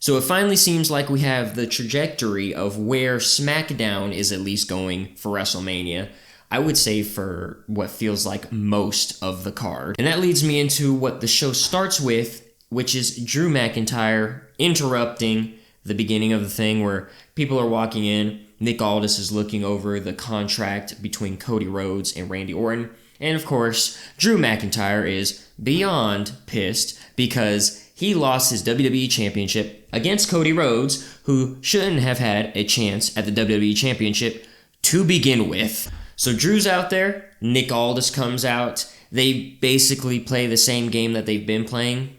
So it finally seems like we have the trajectory of where SmackDown is at least going for WrestleMania. I would say for what feels like most of the card. And that leads me into what the show starts with, which is Drew McIntyre interrupting the beginning of the thing where people are walking in. Nick Aldis is looking over the contract between Cody Rhodes and Randy Orton. And of course, Drew McIntyre is beyond pissed because he lost his WWE Championship against Cody Rhodes, who shouldn't have had a chance at the WWE Championship to begin with. So Drew's out there, Nick Aldis comes out. They basically play the same game that they've been playing.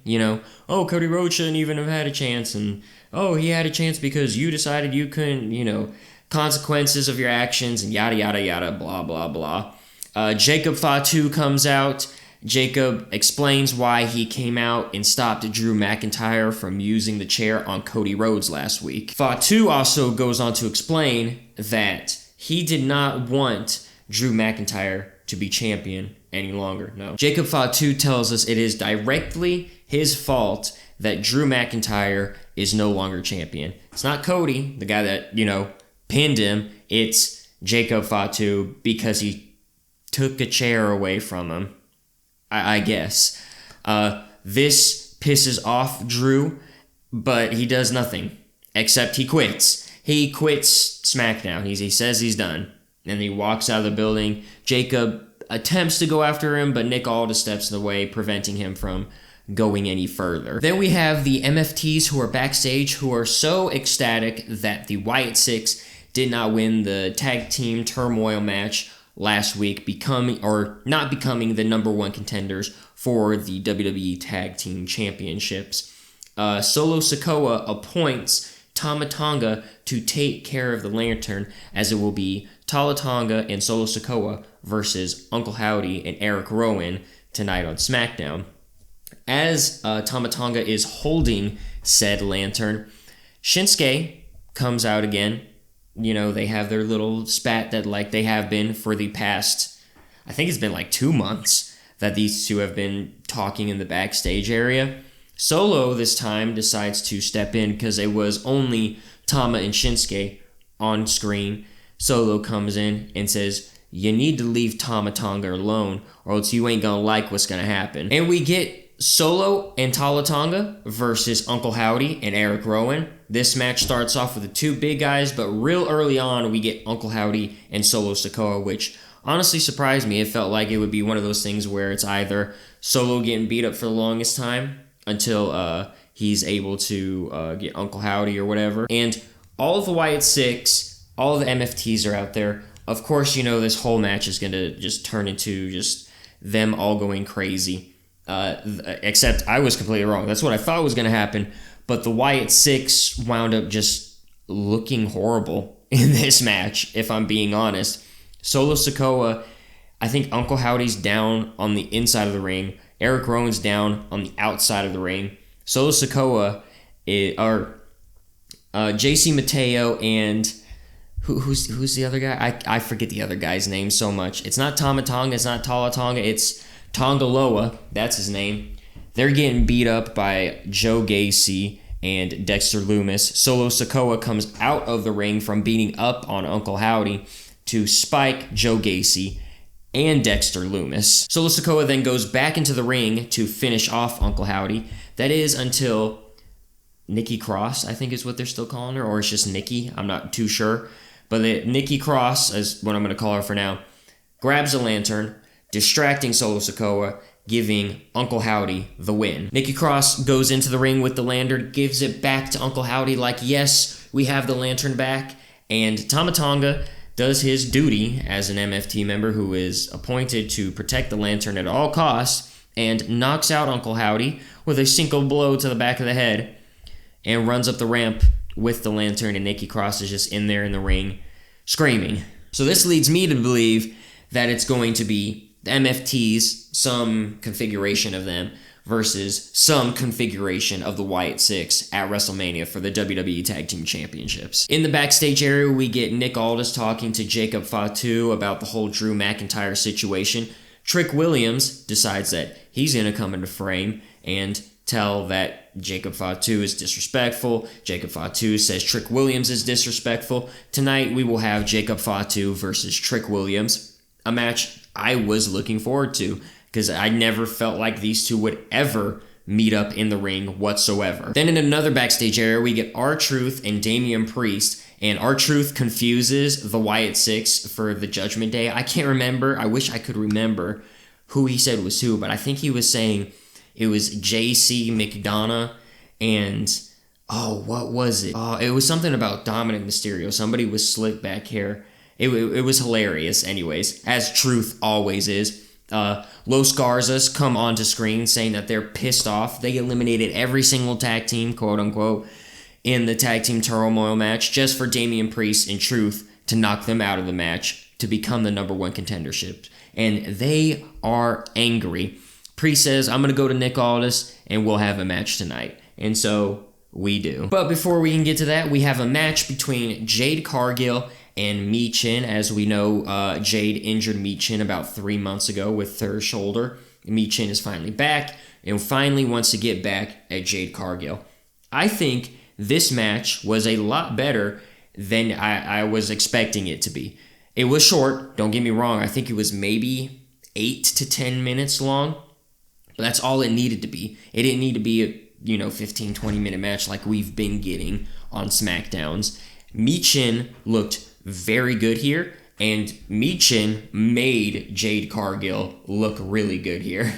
Oh, Cody Rhodes shouldn't even have had a chance, and oh, he had a chance because you decided you couldn't, consequences of your actions, and yada, yada, yada, blah, blah, blah. Jacob Fatu comes out. Jacob explains why he came out and stopped Drew McIntyre from using the chair on Cody Rhodes last week. Fatu also goes on to explain that he did not want Drew McIntyre to be champion any longer. No. Jacob Fatu tells us it is directly his fault that Drew McIntyre is no longer champion. It's not Cody, the guy that, pinned him. It's Jacob Fatu because he took a chair away from him, I guess. This pisses off Drew, but he does nothing except he quits. He quits SmackDown. He says he's done. And he walks out of the building. Jacob attempts to go after him, but Nick Aldis steps in the way, preventing him from going any further. Then we have the MFTs who are backstage, who are so ecstatic that the Wyatt Six did not win the tag team turmoil match last week, not becoming the number one contenders for the WWE Tag Team Championships. Solo Sikoa appoints Tama Tonga to take care of the Lantern, as it will be Tama Tonga and Solo Sikoa versus Uncle Howdy and Eric Rowan tonight on SmackDown. As Tama Tonga is holding said Lantern, Shinsuke comes out again. They have their little spat that they have been for the past, I think it's been 2 months that these two have been talking in the backstage area. Solo this time decides to step in because it was only Tama and Shinsuke on screen. Solo comes in and says, you need to leave Tama Tonga alone or else you ain't gonna like what's gonna happen. And we get Solo and Tama Tonga versus Uncle Howdy and Eric Rowan. This match starts off with the two big guys, but real early on we get Uncle Howdy and Solo Sikoa, which honestly surprised me. It felt like it would be one of those things where it's either Solo getting beat up for the longest time until he's able to get Uncle Howdy or whatever. And all of the Wyatt Six, all of the MFTs are out there. Of course, this whole match is going to just turn into just them all going crazy. Except I was completely wrong. That's what I thought was going to happen. But the Wyatt Six wound up just looking horrible in this match, if I'm being honest. Solo Sikoa, I think Uncle Howdy's down on the inside of the ring. Eric Rowan's down on the outside of the ring. Solo Sikoa are JC Mateo and who's the other guy? I forget the other guy's name so much. It's not Tama Tonga, it's not Tala Tonga, it's Tongaloa, that's his name. They're getting beat up by Joe Gacy and Dexter Lumis. Solo Sikoa comes out of the ring from beating up on Uncle Howdy to spike Joe Gacy and Dexter Lumis. Solo Sikoa then goes back into the ring to finish off Uncle Howdy. That is until Nikki Cross, I think is what they're still calling her, or it's just Nikki, I'm not too sure. But Nikki Cross, is what I'm going to call her for now, grabs a lantern, distracting Solo Sikoa, giving Uncle Howdy the win. Nikki Cross goes into the ring with the lantern, gives it back to Uncle Howdy like, yes, we have the lantern back. And Tama Tonga does his duty as an MFT member who is appointed to protect the lantern at all costs and knocks out Uncle Howdy with a single blow to the back of the head and runs up the ramp with the lantern, and Nikki Cross is just in there in the ring screaming. So this leads me to believe that it's going to be the MFTs, some configuration of them, versus some configuration of the Wyatt Six at WrestleMania for the WWE Tag Team Championships. In the backstage area, we get Nick Aldis talking to Jacob Fatu about the whole Drew McIntyre situation. Trick Williams decides that he's going to come into frame and tell that Jacob Fatu is disrespectful. Jacob Fatu says Trick Williams is disrespectful. Tonight we will have Jacob Fatu versus Trick Williams, a match I was looking forward to because I never felt like these two would ever meet up in the ring whatsoever. Then in another backstage area, we get R-Truth and Damian Priest, and R-Truth confuses the Wyatt Six for the Judgment Day. I can't remember. I wish I could remember who he said was who, but I think he was saying it was JC McDonough and, what was it? It was something about Dominic Mysterio. Somebody with slick back hair. It was hilarious anyways, as Truth always is. Los Garzas come onto screen saying that they're pissed off. They eliminated every single tag team, quote unquote, in the tag team turmoil match just for Damian Priest and Truth to knock them out of the match to become the number one contendership. And they are angry. Priest says, I'm going to go to Nick Aldis and we'll have a match tonight. And so we do. But before we can get to that, we have a match between Jade Cargill and Michin. As we know, Jade injured Michin about 3 months ago with her shoulder. Michin is finally back and finally wants to get back at Jade Cargill. I think this match was a lot better than I was expecting it to be. It was short, don't get me wrong. I think it was maybe 8 to 10 minutes long. But that's all it needed to be. It didn't need to be a 15, 20-minute match like we've been getting on SmackDowns. Michin looked very good here, and Michin made Jade Cargill look really good here.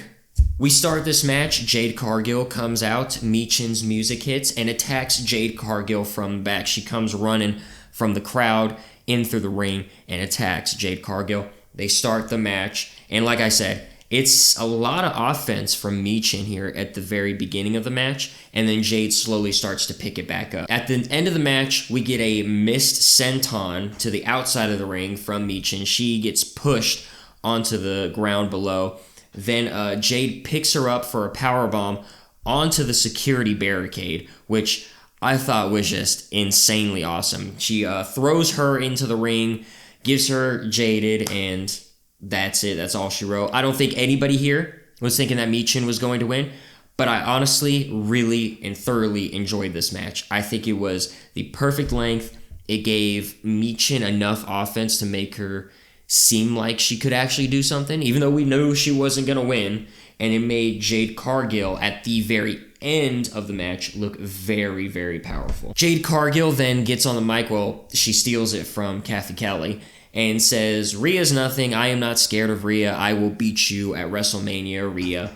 We start this match. Jade Cargill comes out, Michin's music hits, and attacks Jade Cargill from the back. She comes running from the crowd in through the ring and attacks Jade Cargill. They start the match, and like I said, it's a lot of offense from Michin here at the very beginning of the match, and then Jade slowly starts to pick it back up. At the end of the match, we get a missed senton to the outside of the ring from Michin. She gets pushed onto the ground below. Then Jade picks her up for a powerbomb onto the security barricade, which I thought was just insanely awesome. She throws her into the ring, gives her Jaded, and that's it. That's all she wrote. I don't think anybody here was thinking that Michin was going to win, but I honestly really and thoroughly enjoyed this match. I think it was the perfect length. It gave Michin enough offense to make her seem like she could actually do something, even though we knew she wasn't going to win, and it made Jade Cargill at the very end of the match look very, very powerful. Jade Cargill then gets on the mic, she steals it from Kathy Kelly, and says, Rhea's nothing, I am not scared of Rhea, I will beat you at WrestleMania, Rhea.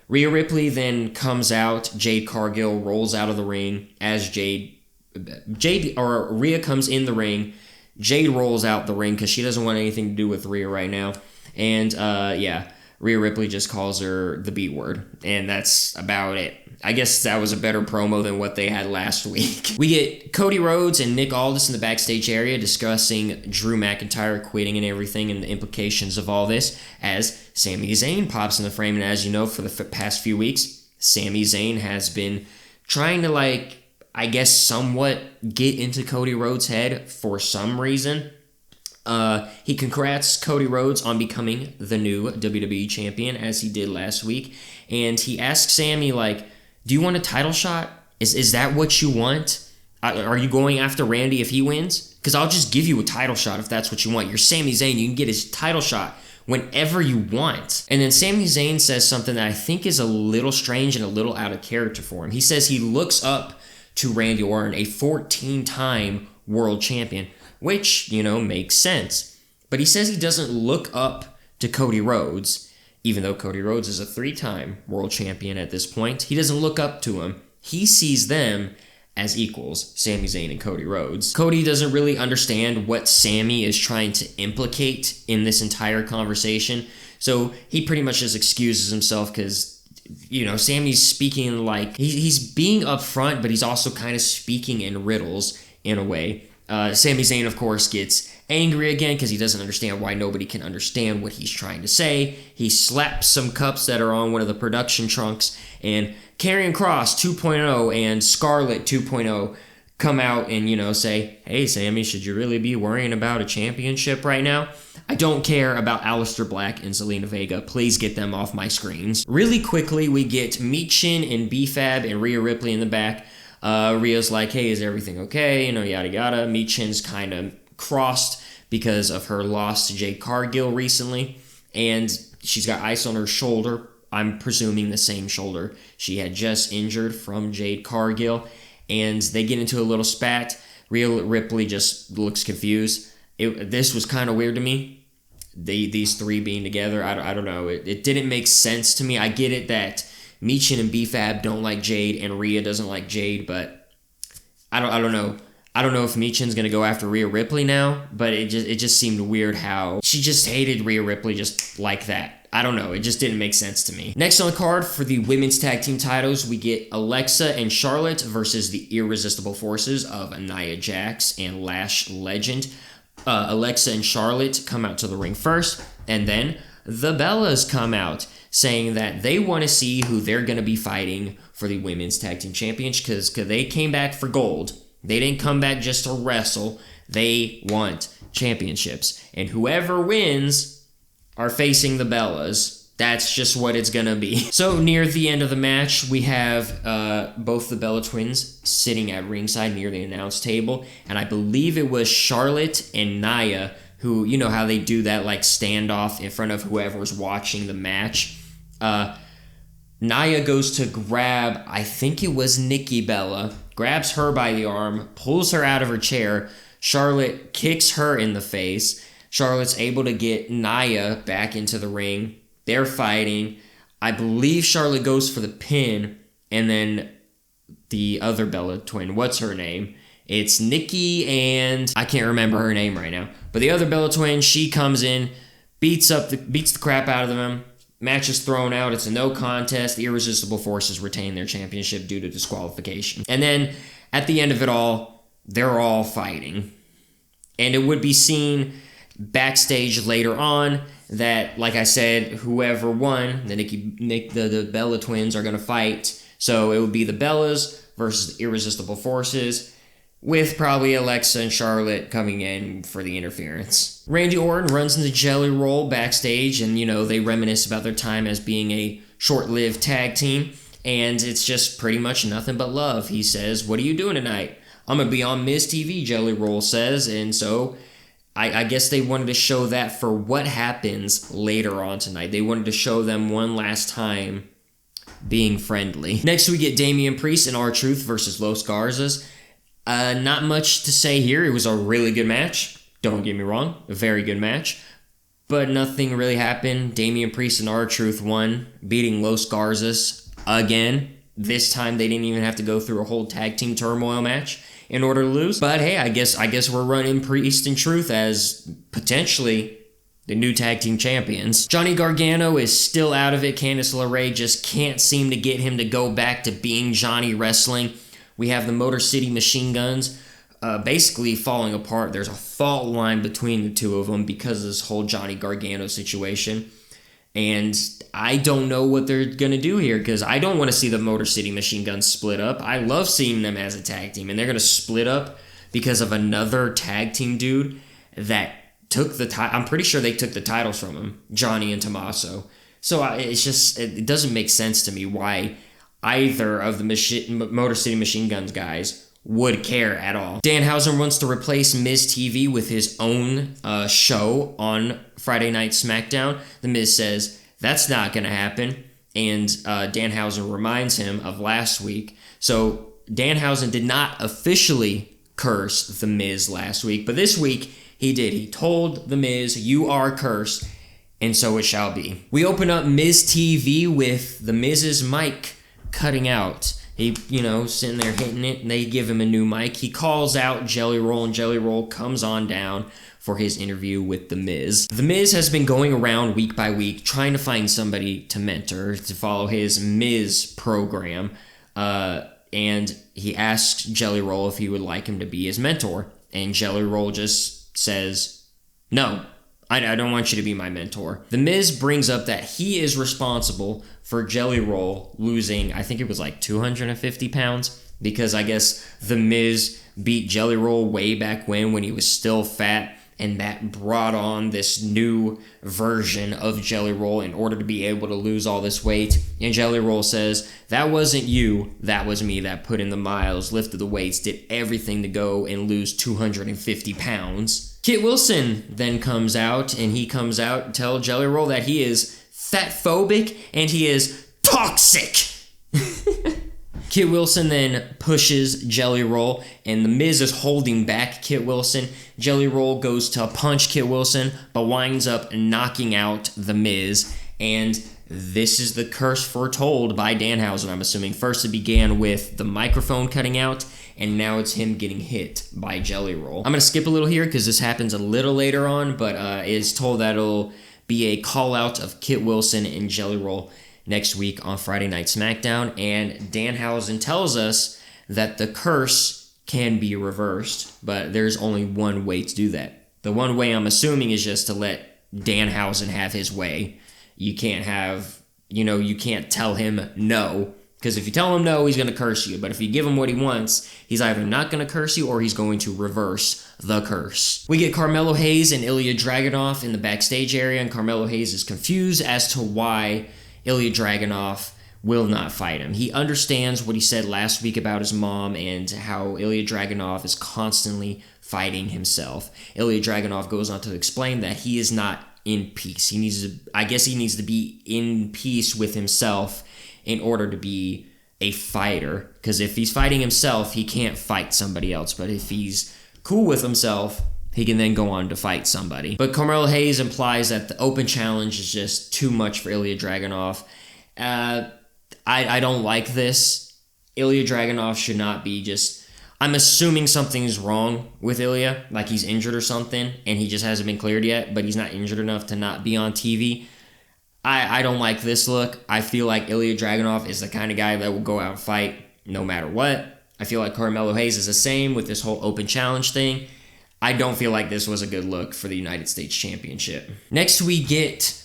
Rhea Ripley then comes out, Jade Cargill rolls out of the ring as Rhea comes in the ring, Jade rolls out the ring because she doesn't want anything to do with Rhea right now, and Rhea Ripley just calls her the B word, and that's about it. I guess that was a better promo than what they had last week. We get Cody Rhodes and Nick Aldis in the backstage area discussing Drew McIntyre quitting and everything and the implications of all this as Sami Zayn pops in the frame. And as you know, for the past few weeks, Sami Zayn has been trying to somewhat get into Cody Rhodes' head for some reason. He congrats Cody Rhodes on becoming the new WWE champion, as he did last week. And he asks Sami, do you want a title shot? Is that what you want? Are you going after Randy if he wins? Because I'll just give you a title shot if that's what you want. You're Sami Zayn. You can get his title shot whenever you want. And then Sami Zayn says something that I think is a little strange and a little out of character for him. He says he looks up to Randy Orton, a 14-time world champion, which, makes sense. But he says he doesn't look up to Cody Rhodes, even though Cody Rhodes is a 3-time world champion at this point. He doesn't look up to him. He sees them as equals, Sami Zayn and Cody Rhodes. Cody doesn't really understand what Sami is trying to implicate in this entire conversation, so he pretty much just excuses himself because, Sami's speaking he's being upfront, but he's also kind of speaking in riddles in a way. Sami Zayn, of course, gets angry again because he doesn't understand why nobody can understand what he's trying to say. He slaps some cups that are on one of the production trunks, and Karrion Kross 2.0 and Scarlett 2.0 come out and, say, hey, Sammy, should you really be worrying about a championship right now? I don't care about Aleister Black and Zelina Vega. Please get them off my screens. Really quickly, we get Michin and B-Fab and Rhea Ripley in the back. Rhea's like, hey, is everything okay? Yada yada. Michin's kind of crossed because of her loss to Jade Cargill recently. And she's got ice on her shoulder. I'm presuming the same shoulder she had just injured from Jade Cargill. And they get into a little spat. Rhea Ripley just looks confused. This was kind of weird to me. These three being together, I don't know. It didn't make sense to me. I get it that Michin and B-Fab don't like Jade and Rhea doesn't like Jade, but I don't know. I don't know if Michin's gonna go after Rhea Ripley now, but it just seemed weird how she just hated Rhea Ripley just like that. I don't know. It just didn't make sense to me. Next on the card for the women's tag team titles, we get Alexa and Charlotte versus the irresistible forces of Nia Jax and Lash Legend. Alexa and Charlotte come out to the ring first, and then the Bellas come out saying that they want to see who they're going to be fighting for the women's tag team championship because they came back for gold. They didn't come back just to wrestle. They want championships. And whoever wins are facing the Bellas. That's just what it's gonna be. So near the end of the match, we have both the Bella twins sitting at ringside near the announce table, and I believe it was Charlotte and Nia who, you know how they do that like standoff in front of whoever's watching the match. Nia goes to grab, I think it was Nikki Bella, grabs her by the arm, pulls her out of her chair. Charlotte kicks her in the face. Charlotte's able to get Nia back into the ring. They're fighting. I believe Charlotte goes for the pin, and then the other Bella twin, what's her name? It's Nikki, and I can't remember her name right now. But the other Bella twin, she comes in, beats the crap out of them. Match is thrown out. It's a no contest. The Irresistible Forces retain their championship due to disqualification. And then at the end of it all, they're all fighting. And it would be seen backstage later on that, like I said, whoever won, the Bella twins are going to fight. So it would be the Bellas versus the Irresistible Forces, with probably Alexa and Charlotte coming in for the interference. Randy Orton runs into Jelly Roll backstage, and, they reminisce about their time as being a short-lived tag team, and it's just pretty much nothing but love. He says, "What are you doing tonight?" "I'm going to be on Miz TV," Jelly Roll says, and so I guess they wanted to show that for what happens later on tonight. They wanted to show them one last time being friendly. Next, we get Damian Priest and R-Truth versus Los Garzas. Not much to say here. It was a really good match. Don't get me wrong. A very good match. But nothing really happened. Damian Priest and R-Truth won, beating Los Garzas again. This time, they didn't even have to go through a whole tag team turmoil match in order to lose. But hey, I guess we're running Priest and Truth as potentially the new tag team champions. Johnny Gargano is still out of it. Candice LeRae just can't seem to get him to go back to being Johnny Wrestling. We have the Motor City Machine Guns basically falling apart. There's a fault line between the two of them because of this whole Johnny Gargano situation. And I don't know what they're going to do here because I don't want to see the Motor City Machine Guns split up. I love seeing them as a tag team, and they're going to split up because of another tag team dude that took the title. I'm pretty sure they took the titles from him, Johnny and Tommaso. So it doesn't make sense to me why either of the Motor City Machine Guns guys would care at all. Danhausen wants to replace Miz TV with his own show on Friday Night SmackDown. The Miz says that's not going to happen, and Danhausen reminds him of last week. So Danhausen did not officially curse The Miz last week, but this week he did. He told The Miz, "You are cursed, and so it shall be." We open up Miz TV with The Miz's mic cutting out. He, sitting there hitting it, and they give him a new mic. He calls out Jelly Roll, and Jelly Roll comes on down for his interview with The Miz. The Miz has been going around week by week trying to find somebody to mentor, to follow his Miz program, and he asks Jelly Roll if he would like him to be his mentor, and Jelly Roll just says, "No, I don't want you to be my mentor." The Miz brings up that he is responsible for Jelly Roll losing, I think it was like 250 pounds, because I guess The Miz beat Jelly Roll way back when he was still fat, and that brought on this new version of Jelly Roll in order to be able to lose all this weight. And Jelly Roll says, that wasn't you, that was me that put in the miles, lifted the weights, did everything to go and lose 250 pounds. Kit Wilson then comes out, and he comes out and tells Jelly Roll that he is fatphobic and he is toxic. Kit Wilson then pushes Jelly Roll, and The Miz is holding back Kit Wilson. Jelly Roll goes to punch Kit Wilson, but winds up knocking out The Miz. And this is the curse foretold by Danhausen, I'm assuming. First it began with the microphone cutting out, and now it's him getting hit by Jelly Roll. I'm going to skip a little here because this happens a little later on, but it's told that it'll be a call out of Kit Wilson and Jelly Roll next week on Friday Night SmackDown, and Danhausen tells us that the curse can be reversed, but there's only one way to do that. The one way, I'm assuming, is just to let Danhausen have his way. You can't have, you can't tell him no, because if you tell him no, he's going to curse you, but if you give him what he wants, he's either not going to curse you or he's going to reverse the curse. We get Carmelo Hayes and Ilya Dragunov in the backstage area, and Carmelo Hayes is confused as to why Ilya Dragunov will not fight him. He understands what he said last week about his mom and how Ilya Dragunov is constantly fighting himself. Ilya Dragunov goes on to explain that he is not in peace. He needs to be in peace with himself in order to be a fighter. Because if he's fighting himself, he can't fight somebody else. But if he's cool with himself, he can then go on to fight somebody. But Carmelo Hayes implies that the open challenge is just too much for Ilya Dragunov. I don't like this. Ilya Dragunov should not be just... I'm assuming something's wrong with Ilya, like he's injured or something, and he just hasn't been cleared yet, but he's not injured enough to not be on TV. I don't like this look. I feel like Ilya Dragunov is the kind of guy that will go out and fight no matter what. I feel like Carmelo Hayes is the same with this whole open challenge thing. I don't feel like this was a good look for the United States Championship. Next we get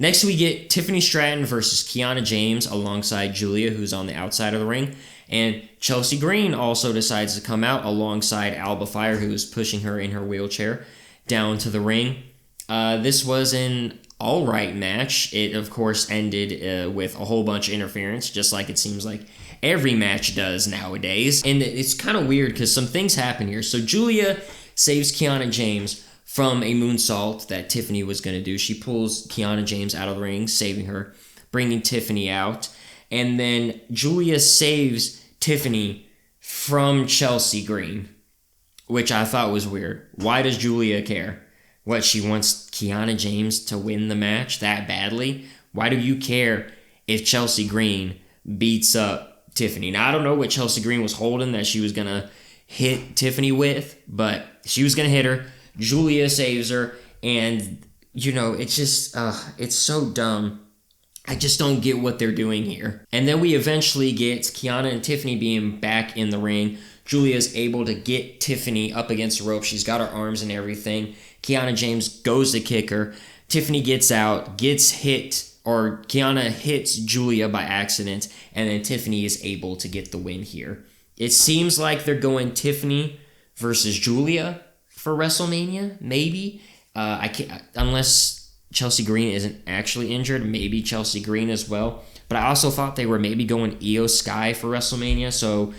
Tiffany Stratton versus Kiana James alongside Julia, who's on the outside of the ring. And Chelsea Green also decides to come out alongside Alba Fire, who is pushing her in her wheelchair down to the ring. This was an alright match. It, of course, ended with a whole bunch of interference, just like it seems like every match does nowadays. And it's kind of weird because some things happen here. So Julia saves Kiana James from a moonsault that Tiffany was going to do. She pulls Kiana James out of the ring, saving her, bringing Tiffany out. And then Julia saves Tiffany from Chelsea Green, which I thought was weird. Why does Julia care? What, she wants Kiana James to win the match that badly? Why do you care if Chelsea Green beats up Tiffany? Now, I don't know what Chelsea Green was holding that she was going to hit Tiffany with, but she was going to hit her. Julia saves her, and, it's just, it's so dumb. I just don't get what they're doing here. And then we eventually get Kiana and Tiffany being back in the ring. Julia's able to get Tiffany up against the rope. She's got her arms and everything. Kiana James goes to kick her. Tiffany gets out, gets hit, or Kiana hits Julia by accident, and then Tiffany is able to get the win here. It seems like they're going Tiffany versus Julia for WrestleMania, maybe. I can't, unless Chelsea Green isn't actually injured, maybe Chelsea Green as well. But I also thought they were maybe going Io Sky for WrestleMania, so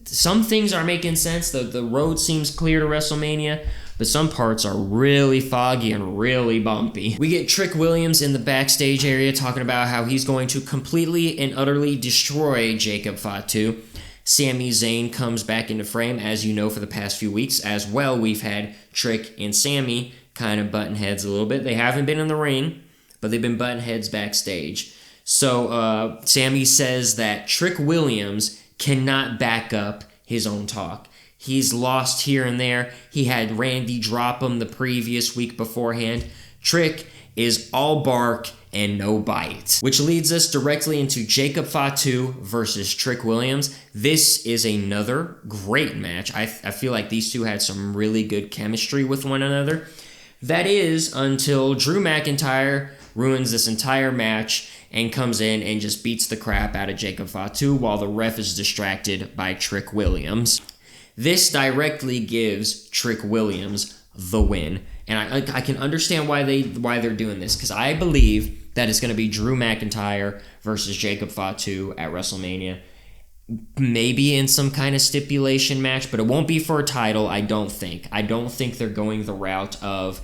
some things are making sense. The road seems clear to WrestleMania, but some parts are really foggy and really bumpy. We get Trick Williams in the backstage area talking about how he's going to completely and utterly destroy Jacob Fatu. Sami Zayn comes back into frame, as you know, for the past few weeks as well. We've had Trick and Sami kind of button heads a little bit. They haven't been in the ring, but they've been button heads backstage. So Sami says that Trick Williams cannot back up his own talk. He's lost here and there. He had Randy drop him the previous week beforehand. Trick is all bark and no bite. Which leads us directly into Jacob Fatu versus Trick Williams. This is another great match. I feel like these two had some really good chemistry with one another. That is until Drew McIntyre ruins this entire match and comes in and just beats the crap out of Jacob Fatu while the ref is distracted by Trick Williams. This directly gives Trick Williams the win. And I can understand why they're doing this, because I believe that it's going to be Drew McIntyre versus Jacob Fatu at WrestleMania. Maybe in some kind of stipulation match, but it won't be for a title, I don't think. I don't think they're going the route of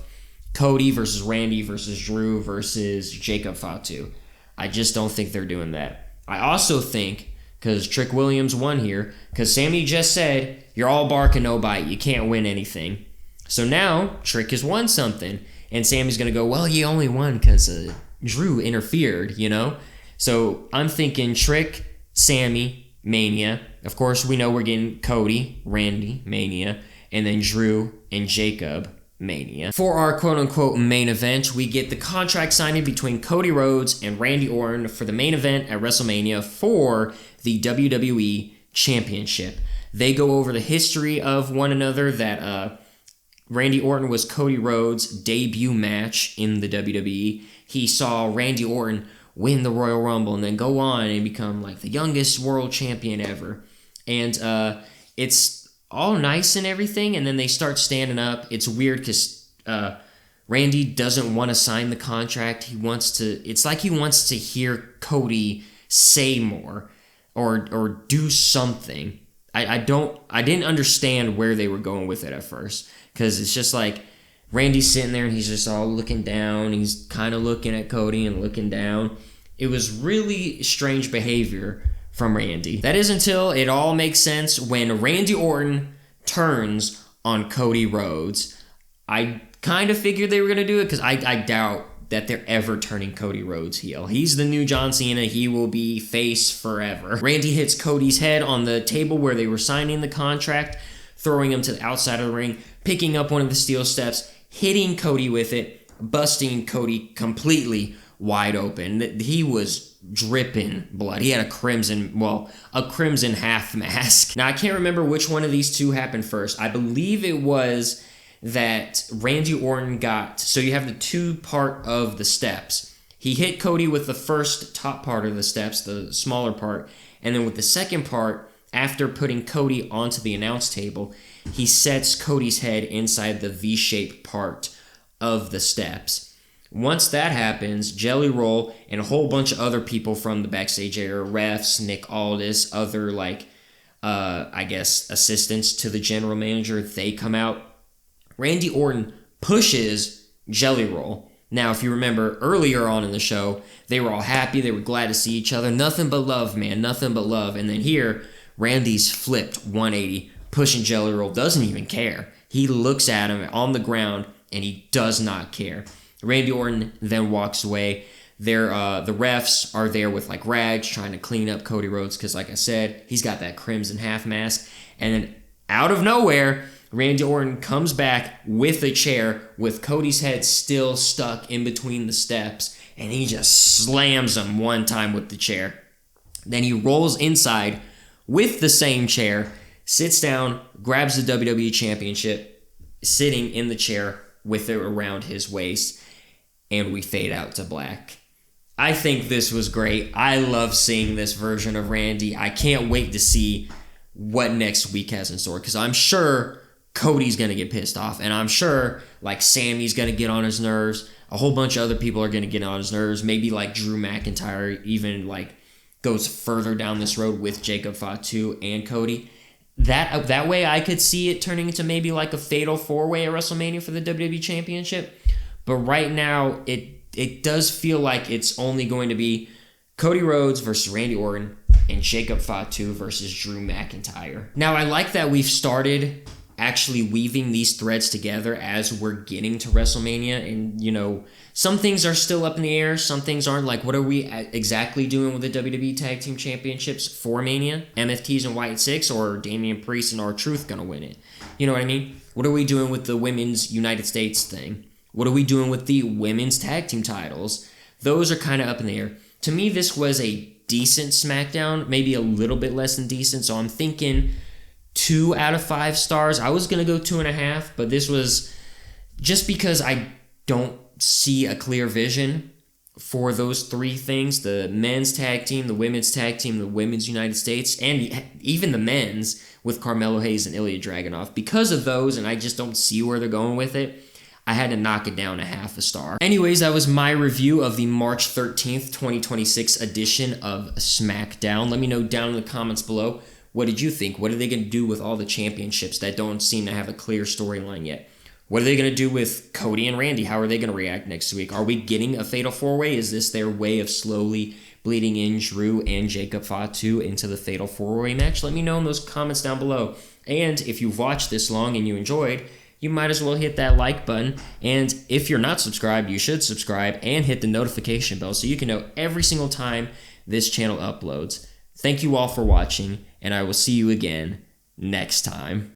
Cody versus Randy versus Drew versus Jacob Fatu. I just don't think they're doing that. I also think, because Trick Williams won here, because Sammy just said, you're all bark and no bite, you can't win anything. So now, Trick has won something, and Sammy's going to go, well, you only won because Drew interfered, you know? So I'm thinking Trick, Sammy, Mania. Of course, we know we're getting Cody, Randy, Mania, and then Drew and Jacob, Mania. For our quote-unquote main event, we get the contract signing between Cody Rhodes and Randy Orton for the main event at WrestleMania for the WWE Championship. They go over the history of one another, that Randy Orton was Cody Rhodes' debut match in the WWE. He saw Randy Orton win the Royal Rumble and then go on and become like the youngest world champion ever. And it's all nice and everything, and then they start standing up. It's weird because Randy doesn't want to sign the contract. It's like he wants to hear Cody say more or do something. I didn't understand where they were going with it at first, because it's just like Randy's sitting there and he's just all looking down. He's kind of looking at Cody and looking down. It was really strange behavior from Randy. That is until it all makes sense when Randy Orton turns on Cody Rhodes. I kind of figured they were going to do it, because I doubt that they're ever turning Cody Rhodes heel. He's the new John Cena. He will be face forever. Randy hits Cody's head on the table where they were signing the contract, throwing him to the outside of the ring, picking up one of the steel steps, hitting Cody with it, busting Cody completely wide open. He was dripping blood. He had a crimson half mask. Now, I can't remember which one of these two happened first. I believe it was that Randy Orton got, so you have the two part of the steps. He hit Cody with the first top part of the steps, the smaller part, and then with the second part, after putting Cody onto the announce table, he sets Cody's head inside the V-shaped part of the steps. Once that happens, Jelly Roll and a whole bunch of other people from the backstage area, refs, Nick Aldis, other assistants to the general manager, they come out. Randy Orton pushes Jelly Roll. Now, if you remember earlier on in the show, they were all happy. They were glad to see each other. Nothing but love, man. Nothing but love. And then here, Randy's flipped 180, pushing Jelly Roll. Doesn't even care. He looks at him on the ground, and he does not care. Randy Orton then walks away. The refs are there with like rags trying to clean up Cody Rhodes, because like I said, he's got that crimson half mask. And then out of nowhere, Randy Orton comes back with a chair with Cody's head still stuck in between the steps, and he just slams him one time with the chair. Then he rolls inside with the same chair, sits down, grabs the WWE Championship, sitting in the chair with it around his waist, and we fade out to black. I think this was great. I love seeing this version of Randy. I can't wait to see what next week has in store, because I'm sure Cody's going to get pissed off, and I'm sure like Sammy's going to get on his nerves. A whole bunch of other people are going to get on his nerves. Maybe like Drew McIntyre even like goes further down this road with Jacob Fatu and Cody. That way I could see it turning into maybe like a fatal four-way at WrestleMania for the WWE Championship. But right now, it does feel like it's only going to be Cody Rhodes versus Randy Orton and Jacob Fatu versus Drew McIntyre. Now, I like that we've started actually weaving these threads together as we're getting to WrestleMania. And, you know, some things are still up in the air. Some things aren't. Like, what are we exactly doing with the WWE Tag Team Championships for Mania? MFTs and White Six, or Damian Priest and R-Truth going to win it? You know what I mean? What are we doing with the Women's United States thing? What are we doing with the Women's Tag Team titles? Those are kind of up in the air. To me, this was a decent SmackDown, maybe a little bit less than decent. So I'm thinking 2 out of 5 stars. I was going to go 2.5, but this was just because I don't see a clear vision for those three things, the men's tag team, the women's tag team, the women's United States, and even the men's with Carmelo Hayes and Ilya Dragunov. Because of those, and I just don't see where they're going with it, I had to knock it down a half a star. Anyways, that was my review of the March 13th, 2026 edition of SmackDown. Let me know down in the comments below, what did you think? What are they going to do with all the championships that don't seem to have a clear storyline yet? What are they going to do with Cody and Randy? How are they going to react next week? Are we getting a Fatal 4-Way? Is this their way of slowly bleeding in Drew and Jacob Fatu into the Fatal 4-Way match? Let me know in those comments down below. And if you've watched this long and you enjoyed, you might as well hit that like button. And if you're not subscribed, you should subscribe and hit the notification bell so you can know every single time this channel uploads. Thank you all for watching, and I will see you again next time.